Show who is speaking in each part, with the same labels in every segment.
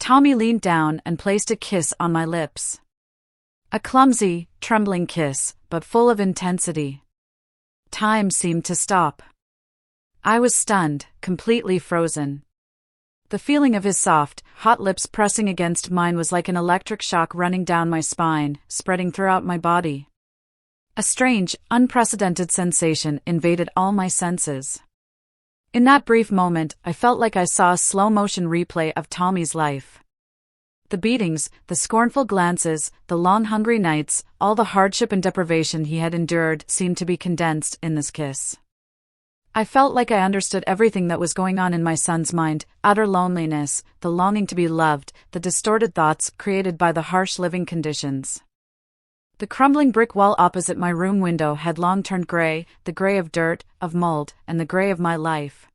Speaker 1: Tommy leaned down and placed a kiss on my lips. A clumsy, trembling kiss, but full of intensity. Time seemed to stop. I was stunned, completely frozen. The feeling of his soft, hot lips pressing against mine was like an electric shock running down my spine, spreading throughout my body. A strange, unprecedented sensation invaded all my senses. In that brief moment, I felt like I saw a slow-motion replay of Tommy's life. The beatings, the scornful glances, the long hungry nights, all the hardship and deprivation he had endured seemed to be condensed in this kiss. I felt like I understood everything that was going on in my son's mind: utter loneliness, the longing to be loved, the distorted thoughts created by the harsh living conditions. The crumbling brick wall opposite my room window had long turned gray, the gray of dirt, of mold, and the gray of my life.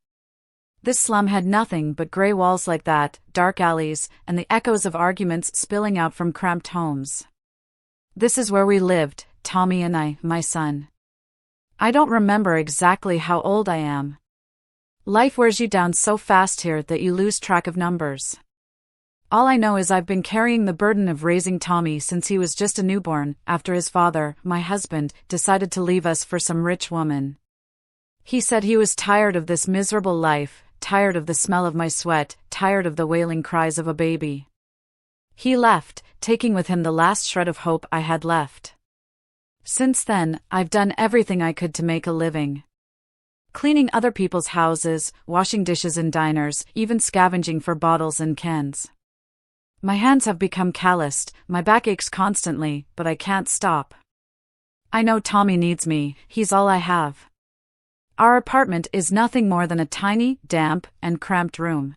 Speaker 1: This slum had nothing but gray walls like that, dark alleys, and the echoes of arguments spilling out from cramped homes. This is where we lived, Tommy and I, my son. I don't remember exactly how old I am. Life wears you down so fast here that you lose track of numbers. All I know is I've been carrying the burden of raising Tommy since he was just a newborn, after his father, my husband, decided to leave us for some rich woman. He said he was tired of this miserable life, tired of the smell of my sweat, tired of the wailing cries of a baby. He left, taking with him the last shred of hope I had left. Since then, I've done everything I could to make a living. Cleaning other people's houses, washing dishes in diners, even scavenging for bottles and cans. My hands have become calloused, my back aches constantly, but I can't stop. I know Tommy needs me, he's all I have. Our apartment is nothing more than a tiny, damp, and cramped room.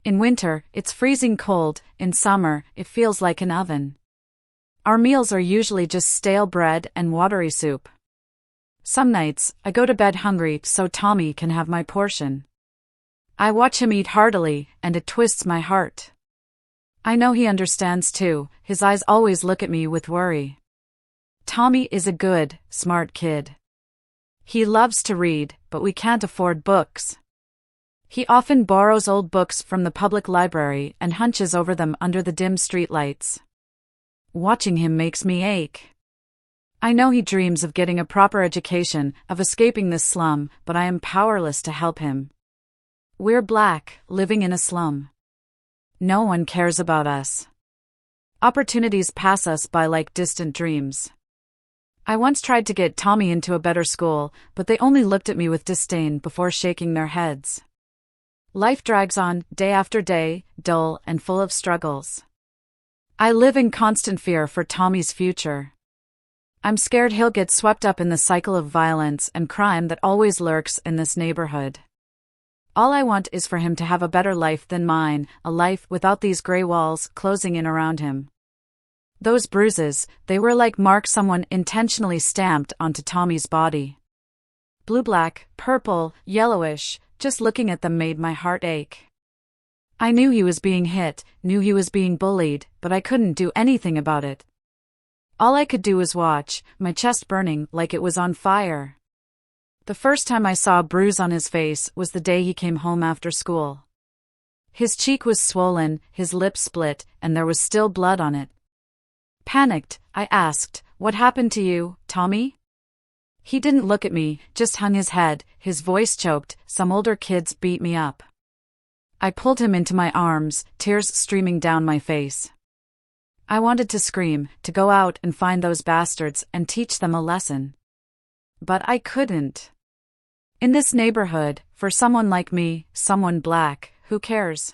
Speaker 1: In winter, it's freezing cold, in summer, it feels like an oven. Our meals are usually just stale bread and watery soup. Some nights, I go to bed hungry so Tommy can have my portion. I watch him eat heartily, and it twists my heart. I know he understands too, his eyes always look at me with worry. Tommy is a good, smart kid. He loves to read, but we can't afford books. He often borrows old books from the public library and hunches over them under the dim streetlights. Watching him makes me ache. I know he dreams of getting a proper education, of escaping this slum, but I am powerless to help him. We're black, living in a slum. No one cares about us. Opportunities pass us by like distant dreams. I once tried to get Tommy into a better school, but they only looked at me with disdain before shaking their heads. Life drags on, day after day, dull and full of struggles. I live in constant fear for Tommy's future. I'm scared he'll get swept up in the cycle of violence and crime that always lurks in this neighborhood. All I want is for him to have a better life than mine, a life without these gray walls closing in around him. Those bruises, they were like marks someone intentionally stamped onto Tommy's body. Blue-black, purple, yellowish, just looking at them made my heart ache. I knew he was being hit, knew he was being bullied, but I couldn't do anything about it. All I could do was watch, my chest burning like it was on fire. The first time I saw a bruise on his face was the day he came home after school. His cheek was swollen, his lip split, and there was still blood on it. Panicked, I asked, "What happened to you, Tommy?" He didn't look at me, just hung his head, his voice choked. "Some older kids beat me up." I pulled him into my arms, tears streaming down my face. I wanted to scream, to go out and find those bastards and teach them a lesson. But I couldn't. In this neighborhood, for someone like me, someone black, who cares?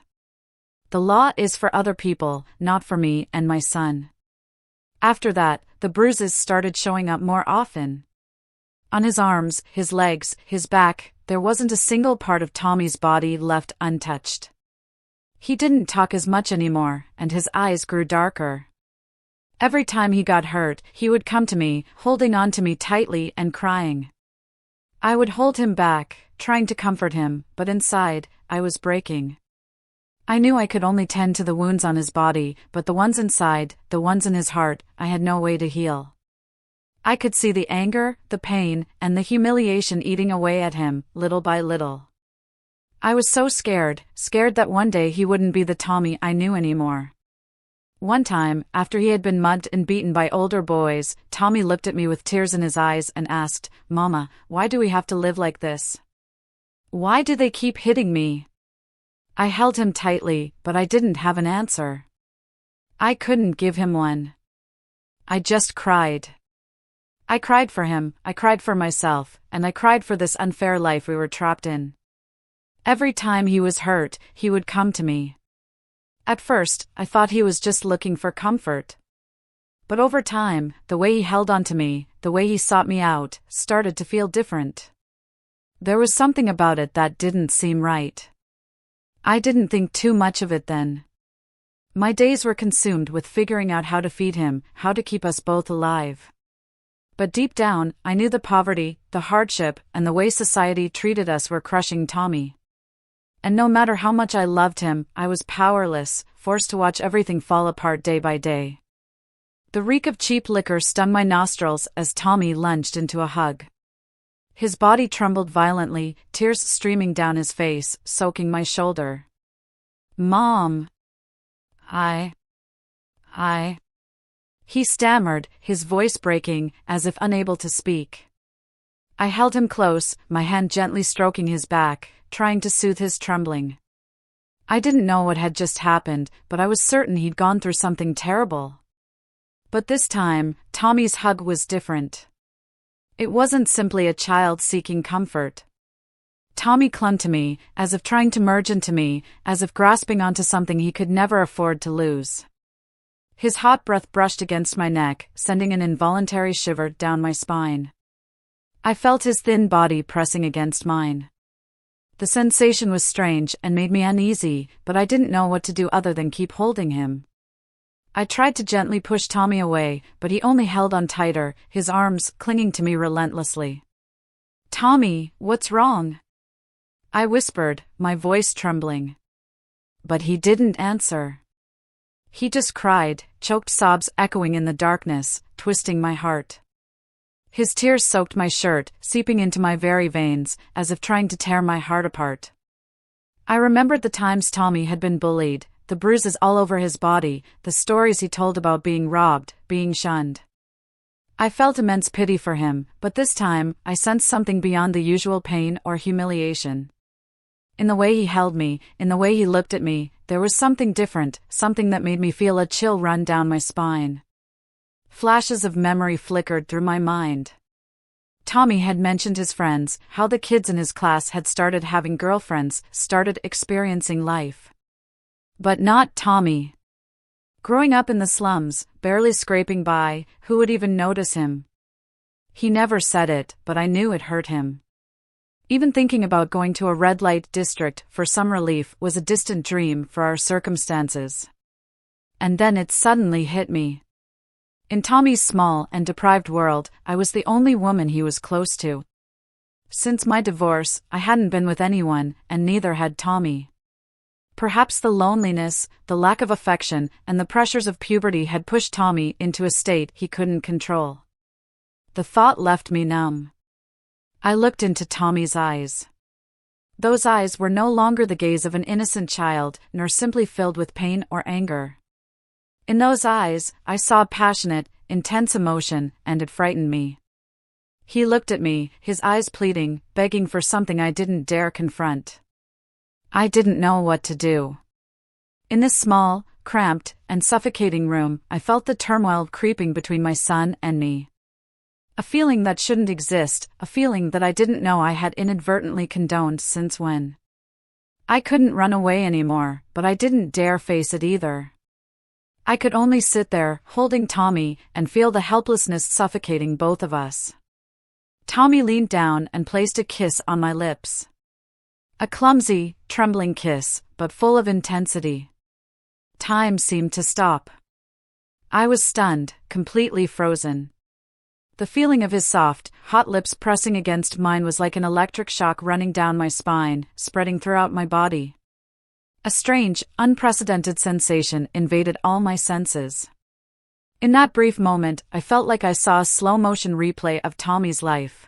Speaker 1: The law is for other people, not for me and my son. After that, the bruises started showing up more often. On his arms, his legs, his back, there wasn't a single part of Tommy's body left untouched. He didn't talk as much anymore, and his eyes grew darker. Every time he got hurt, he would come to me, holding on to me tightly and crying. I would hold him back, trying to comfort him, but inside, I was breaking. I knew I could only tend to the wounds on his body, but the ones inside, the ones in his heart, I had no way to heal. I could see the anger, the pain, and the humiliation eating away at him, little by little. I was so scared that one day he wouldn't be the Tommy I knew anymore. One time, after he had been mugged and beaten by older boys, Tommy looked at me with tears in his eyes and asked, "Mama, why do we have to live like this? Why do they keep hitting me?" I held him tightly, but I didn't have an answer. I couldn't give him one. I just cried. I cried for him, I cried for myself, and I cried for this unfair life we were trapped in. Every time he was hurt, he would come to me. At first, I thought he was just looking for comfort. But over time, the way he held on to me, the way he sought me out, started to feel different. There was something about it that didn't seem right. I didn't think too much of it then. My days were consumed with figuring out how to feed him, how to keep us both alive. But deep down, I knew the poverty, the hardship, and the way society treated us were crushing Tommy. And no matter how much I loved him, I was powerless, forced to watch everything fall apart day by day. The reek of cheap liquor stung my nostrils as Tommy lunged into a hug. His body trembled violently, tears streaming down his face, soaking my shoulder. "Mom. I. He stammered, his voice breaking, as if unable to speak. I held him close, my hand gently stroking his back, trying to soothe his trembling. I didn't know what had just happened, but I was certain he'd gone through something terrible. But this time, Tommy's hug was different. It wasn't simply a child seeking comfort. Tommy clung to me, as if trying to merge into me, as if grasping onto something he could never afford to lose. His hot breath brushed against my neck, sending an involuntary shiver down my spine. I felt his thin body pressing against mine. The sensation was strange and made me uneasy, but I didn't know what to do other than keep holding him. I tried to gently push Tommy away, but he only held on tighter, his arms clinging to me relentlessly. "Tommy, what's wrong?" I whispered, my voice trembling. But he didn't answer. He just cried, choked sobs echoing in the darkness, twisting my heart. His tears soaked my shirt, seeping into my very veins, as if trying to tear my heart apart. I remembered the times Tommy had been bullied, the bruises all over his body, the stories he told about being robbed, being shunned. I felt immense pity for him, but this time, I sensed something beyond the usual pain or humiliation. In the way he held me, in the way he looked at me, there was something different, something that made me feel a chill run down my spine. Flashes of memory flickered through my mind. Tommy had mentioned his friends, how the kids in his class had started having girlfriends, started experiencing life. But not Tommy. Growing up in the slums, barely scraping by, who would even notice him? He never said it, but I knew it hurt him. Even thinking about going to a red light district for some relief was a distant dream for our circumstances. And then it suddenly hit me. In Tommy's small and deprived world, I was the only woman he was close to. Since my divorce, I hadn't been with anyone, and neither had Tommy. Perhaps the loneliness, the lack of affection, and the pressures of puberty had pushed Tommy into a state he couldn't control. The thought left me numb. I looked into Tommy's eyes. Those eyes were no longer the gaze of an innocent child, nor simply filled with pain or anger. In those eyes, I saw passionate, intense emotion, and it frightened me. He looked at me, his eyes pleading, begging for something I didn't dare confront. I didn't know what to do. In this small, cramped, and suffocating room, I felt the turmoil creeping between my son and me. A feeling that shouldn't exist, a feeling that I didn't know I had inadvertently condoned since when. I couldn't run away anymore, but I didn't dare face it either. I could only sit there, holding Tommy, and feel the helplessness suffocating both of us. Tommy leaned down and placed a kiss on my lips. A clumsy, trembling kiss, but full of intensity. Time seemed to stop. I was stunned, completely frozen. The feeling of his soft, hot lips pressing against mine was like an electric shock running down my spine, spreading throughout my body. A strange, unprecedented sensation invaded all my senses. In that brief moment, I felt like I saw a slow-motion replay of Tommy's life.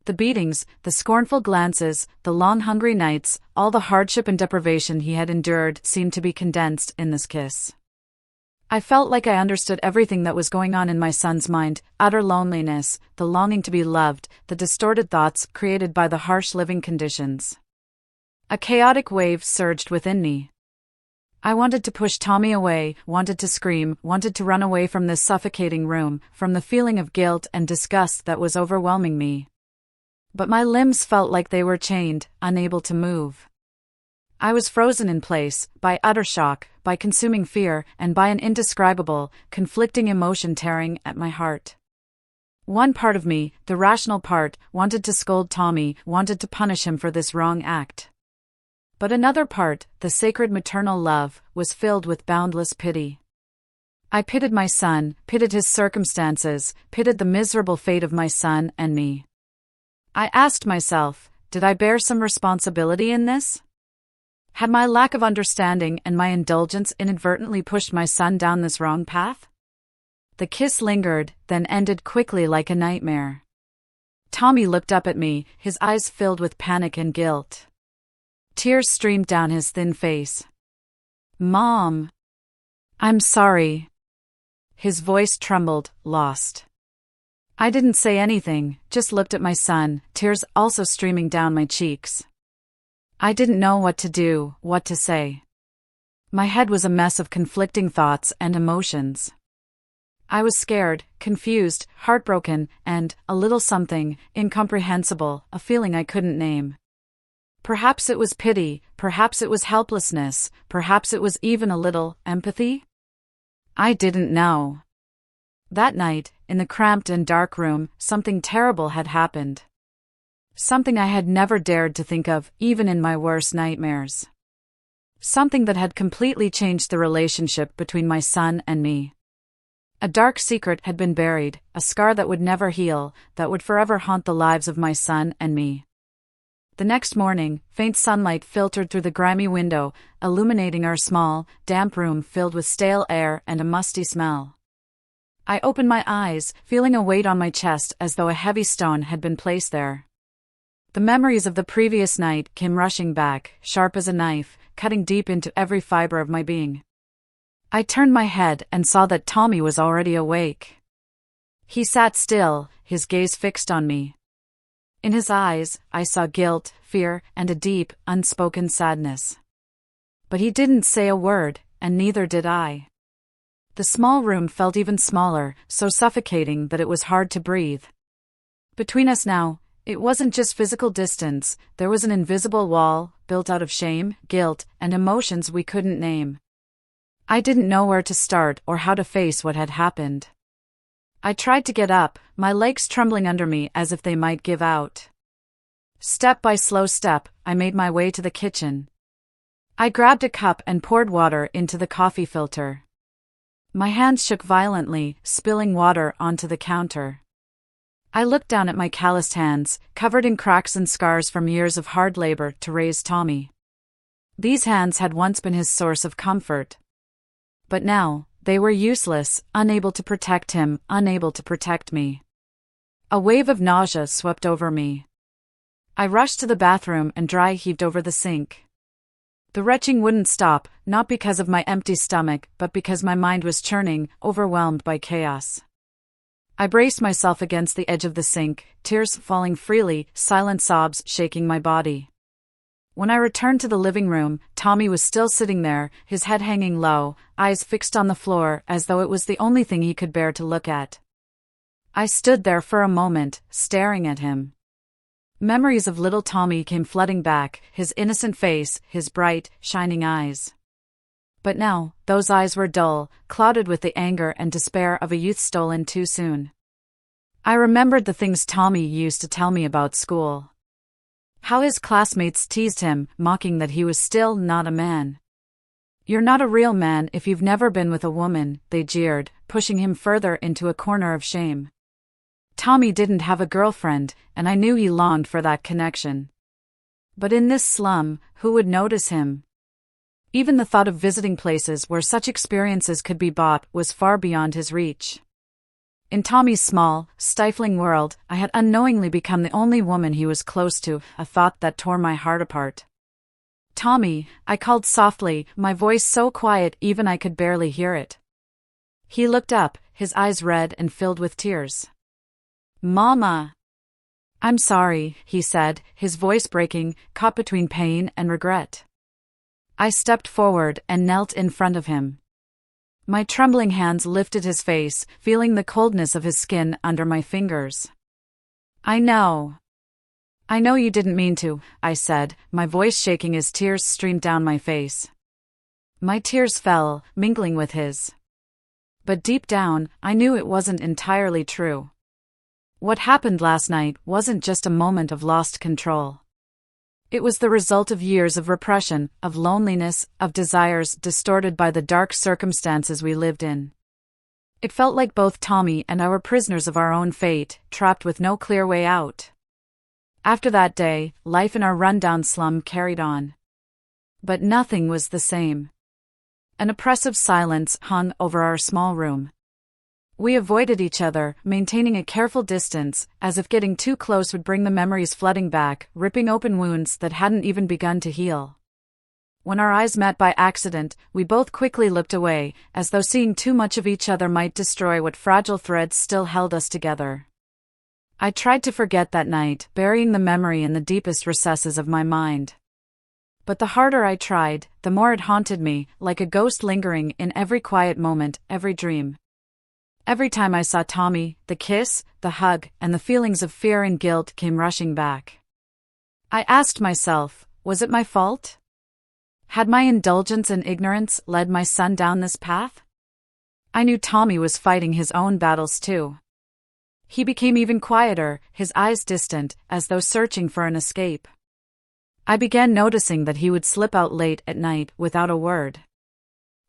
Speaker 1: The beatings, the scornful glances, the long hungry nights, all the hardship and deprivation he had endured seemed to be condensed in this kiss. I felt like I understood everything that was going on in my son's mind: utter loneliness, the longing to be loved, the distorted thoughts created by the harsh living conditions. A chaotic wave surged within me. I wanted to push Tommy away, wanted to scream, wanted to run away from this suffocating room, from the feeling of guilt and disgust that was overwhelming me. But my limbs felt like they were chained, unable to move. I was frozen in place, by utter shock, by consuming fear, and by an indescribable, conflicting emotion tearing at my heart. One part of me, the rational part, wanted to scold Tommy, wanted to punish him for this wrong act. But another part, the sacred maternal love, was filled with boundless pity. I pitied my son, pitied his circumstances, pitied the miserable fate of my son and me. I asked myself, did I bear some responsibility in this? Had my lack of understanding and my indulgence inadvertently pushed my son down this wrong path? The kiss lingered, then ended quickly like a nightmare. Tommy looked up at me, his eyes filled with panic and guilt. Tears streamed down his thin face. "Mom, I'm sorry." His voice trembled, lost. I didn't say anything, just looked at my son, tears also streaming down my cheeks. I didn't know what to do, what to say. My head was a mess of conflicting thoughts and emotions. I was scared, confused, heartbroken, and, a little something, incomprehensible, a feeling I couldn't name. Perhaps it was pity, perhaps it was helplessness, perhaps it was even a little empathy? I didn't know. That night, in the cramped and dark room, something terrible had happened. Something I had never dared to think of, even in my worst nightmares. Something that had completely changed the relationship between my son and me. A dark secret had been buried, a scar that would never heal, that would forever haunt the lives of my son and me. The next morning, faint sunlight filtered through the grimy window, illuminating our small, damp room filled with stale air and a musty smell. I opened my eyes, feeling a weight on my chest as though a heavy stone had been placed there. The memories of the previous night came rushing back, sharp as a knife, cutting deep into every fiber of my being. I turned my head and saw that Tommy was already awake. He sat still, his gaze fixed on me. In his eyes, I saw guilt, fear, and a deep, unspoken sadness. But he didn't say a word, and neither did I. The small room felt even smaller, so suffocating that it was hard to breathe. Between us now, it wasn't just physical distance, there was an invisible wall, built out of shame, guilt, and emotions we couldn't name. I didn't know where to start or how to face what had happened. I tried to get up, my legs trembling under me as if they might give out. Step by slow step, I made my way to the kitchen. I grabbed a cup and poured water into the coffee filter. My hands shook violently, spilling water onto the counter. I looked down at my calloused hands, covered in cracks and scars from years of hard labor to raise Tommy. These hands had once been his source of comfort. But now, they were useless, unable to protect him, unable to protect me. A wave of nausea swept over me. I rushed to the bathroom and dry heaved over the sink. The retching wouldn't stop, not because of my empty stomach, but because my mind was churning, overwhelmed by chaos. I braced myself against the edge of the sink, tears falling freely, silent sobs shaking my body. When I returned to the living room, Tommy was still sitting there, his head hanging low, eyes fixed on the floor as though it was the only thing he could bear to look at. I stood there for a moment, staring at him. Memories of little Tommy came flooding back, his innocent face, his bright, shining eyes. But now, those eyes were dull, clouded with the anger and despair of a youth stolen too soon. I remembered the things Tommy used to tell me about school. How his classmates teased him, mocking that he was still not a man. "You're not a real man if you've never been with a woman," they jeered, pushing him further into a corner of shame. Tommy didn't have a girlfriend, and I knew he longed for that connection. But in this slum, who would notice him? Even the thought of visiting places where such experiences could be bought was far beyond his reach. In Tommy's small, stifling world, I had unknowingly become the only woman he was close to, a thought that tore my heart apart. "Tommy," I called softly, my voice so quiet even I could barely hear it. He looked up, his eyes red and filled with tears. "Mama." "I'm sorry," he said, his voice breaking, caught between pain and regret. I stepped forward and knelt in front of him. My trembling hands lifted his face, feeling the coldness of his skin under my fingers. I know you didn't mean to," I said, my voice shaking as tears streamed down my face. My tears fell, mingling with his. But deep down, I knew it wasn't entirely true. What happened last night wasn't just a moment of lost control. It was the result of years of repression, of loneliness, of desires distorted by the dark circumstances we lived in. It felt like both Tommy and I were prisoners of our own fate, trapped with no clear way out. After that day, life in our rundown slum carried on. But nothing was the same. An oppressive silence hung over our small room. We avoided each other, maintaining a careful distance, as if getting too close would bring the memories flooding back, ripping open wounds that hadn't even begun to heal. When our eyes met by accident, we both quickly looked away, as though seeing too much of each other might destroy what fragile threads still held us together. I tried to forget that night, burying the memory in the deepest recesses of my mind. But the harder I tried, the more it haunted me, like a ghost lingering in every quiet moment, every dream. Every time I saw Tommy, the kiss, the hug, and the feelings of fear and guilt came rushing back. I asked myself, was it my fault? Had my indulgence and ignorance led my son down this path? I knew Tommy was fighting his own battles too. He became even quieter, his eyes distant, as though searching for an escape. I began noticing that he would slip out late at night without a word.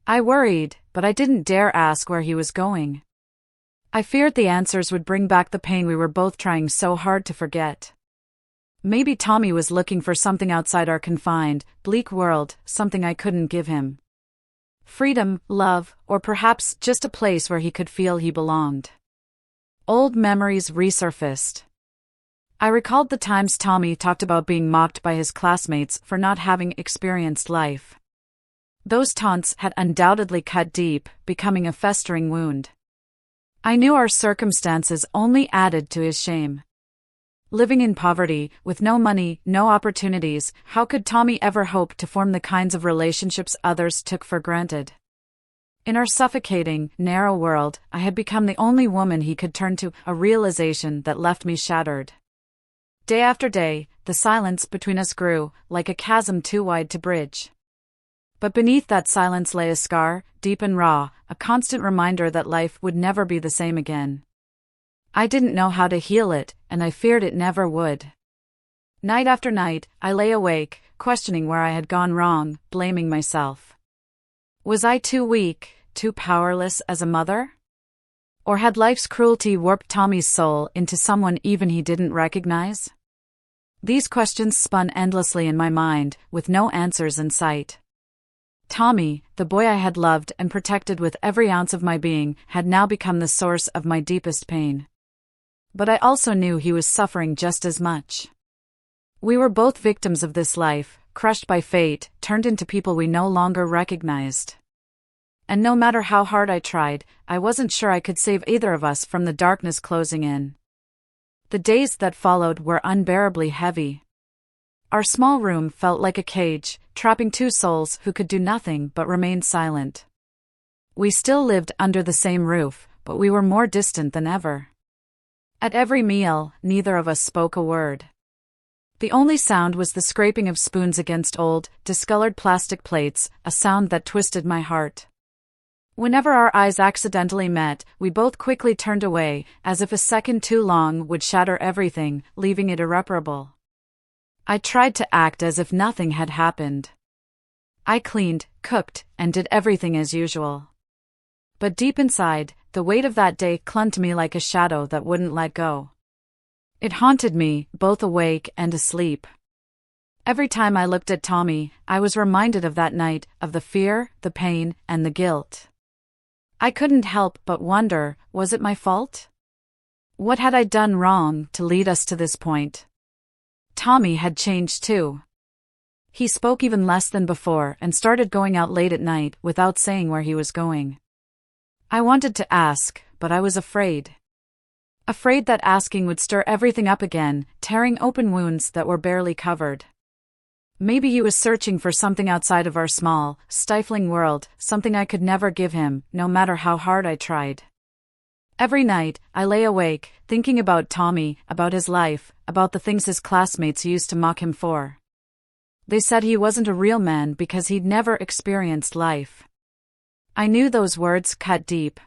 Speaker 1: I worried, but I didn't dare ask where he was going. I feared the answers would bring back the pain we were both trying so hard to forget. Maybe Tommy was looking for something outside our confined, bleak world, something I couldn't give him. Freedom, love, or perhaps just a place where he could feel he belonged. Old memories resurfaced. I recalled the times Tommy talked about being mocked by his classmates for not having experienced life. Those taunts had undoubtedly cut deep, becoming a festering wound. I knew our circumstances only added to his shame. Living in poverty, with no money, no opportunities, how could Tommy ever hope to form the kinds of relationships others took for granted? In our suffocating, narrow world, I had become the only woman he could turn to, a realization that left me shattered. Day after day, the silence between us grew, like a chasm too wide to bridge. But beneath that silence lay a scar, deep and raw, a constant reminder that life would never be the same again. I didn't know how to heal it, and I feared it never would. Night after night, I lay awake, questioning where I had gone wrong, blaming myself. Was I too weak, too powerless as a mother? Or had life's cruelty warped Tommy's soul into someone even he didn't recognize? These questions spun endlessly in my mind, with no answers in sight. Tommy, the boy I had loved and protected with every ounce of my being, had now become the source of my deepest pain. But I also knew he was suffering just as much. We were both victims of this life, crushed by fate, turned into people we no longer recognized. And no matter how hard I tried, I wasn't sure I could save either of us from the darkness closing in. The days that followed were unbearably heavy. Our small room felt like a cage, trapping two souls who could do nothing but remain silent. We still lived under the same roof, but we were more distant than ever. At every meal, neither of us spoke a word. The only sound was the scraping of spoons against old, discolored plastic plates, a sound that twisted my heart. Whenever our eyes accidentally met, we both quickly turned away, as if a second too long would shatter everything, leaving it irreparable. I tried to act as if nothing had happened. I cleaned, cooked, and did everything as usual. But deep inside, the weight of that day clung to me like a shadow that wouldn't let go. It haunted me, both awake and asleep. Every time I looked at Tommy, I was reminded of that night, of the fear, the pain, and the guilt. I couldn't help but wonder, was it my fault? What had I done wrong to lead us to this point? Tommy had changed too. He spoke even less than before and started going out late at night without saying where he was going. I wanted to ask, but I was afraid. Afraid that asking would stir everything up again, tearing open wounds that were barely covered. Maybe he was searching for something outside of our small, stifling world, something I could never give him, no matter how hard I tried. Every night, I lay awake, thinking about Tommy, about his life, about the things his classmates used to mock him for. They said he wasn't a real man because he'd never experienced life. I knew those words cut deep.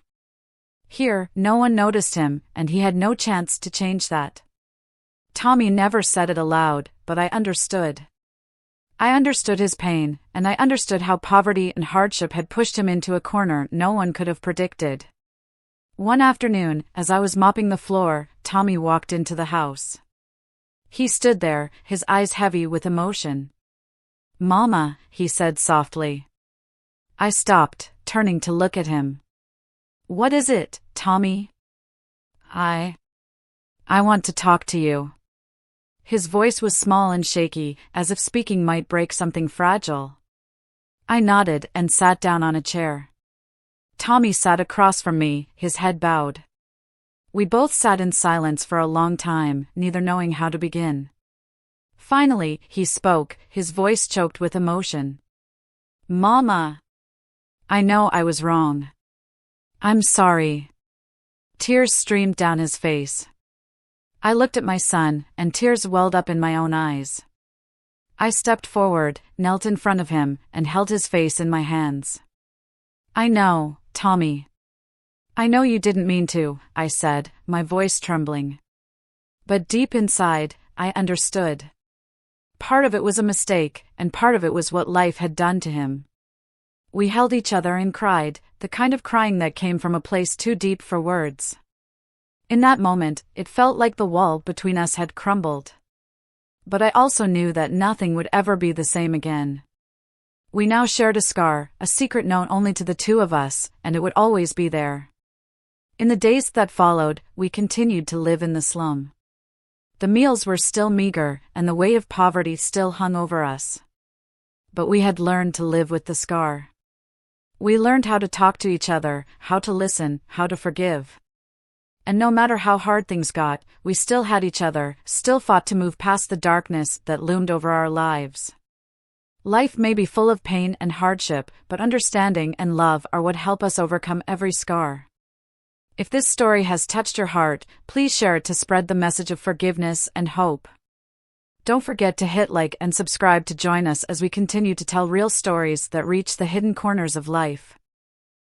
Speaker 1: Here, no one noticed him, and he had no chance to change that. Tommy never said it aloud, but I understood. I understood his pain, and I understood how poverty and hardship had pushed him into a corner no one could have predicted. One afternoon, as I was mopping the floor, Tommy walked into the house. He stood there, his eyes heavy with emotion. "Mama," he said softly. I stopped, turning to look at him. "What is it, Tommy?" I want to talk to you." His voice was small and shaky, as if speaking might break something fragile. I nodded and sat down on a chair. Tommy sat across from me, his head bowed. We both sat in silence for a long time, neither knowing how to begin. Finally, he spoke, his voice choked with emotion. "Mama, I know I was wrong. I'm sorry." Tears streamed down his face. I looked at my son, and tears welled up in my own eyes. I stepped forward, knelt in front of him, and held his face in my hands. "I know, Tommy. I know you didn't mean to," I said, my voice trembling. But deep inside, I understood. Part of it was a mistake, and part of it was what life had done to him. We held each other and cried, the kind of crying that came from a place too deep for words. In that moment, it felt like the wall between us had crumbled. But I also knew that nothing would ever be the same again. We now shared a scar, a secret known only to the two of us, and it would always be there. In the days that followed, we continued to live in the slum. The meals were still meager, and the weight of poverty still hung over us. But we had learned to live with the scar. We learned how to talk to each other, how to listen, how to forgive. And no matter how hard things got, we still had each other, still fought to move past the darkness that loomed over our lives. Life may be full of pain and hardship, but understanding and love are what help us overcome every scar. If this story has touched your heart, please share it to spread the message of forgiveness and hope. Don't forget to hit like and subscribe to join us as we continue to tell real stories that reach the hidden corners of life.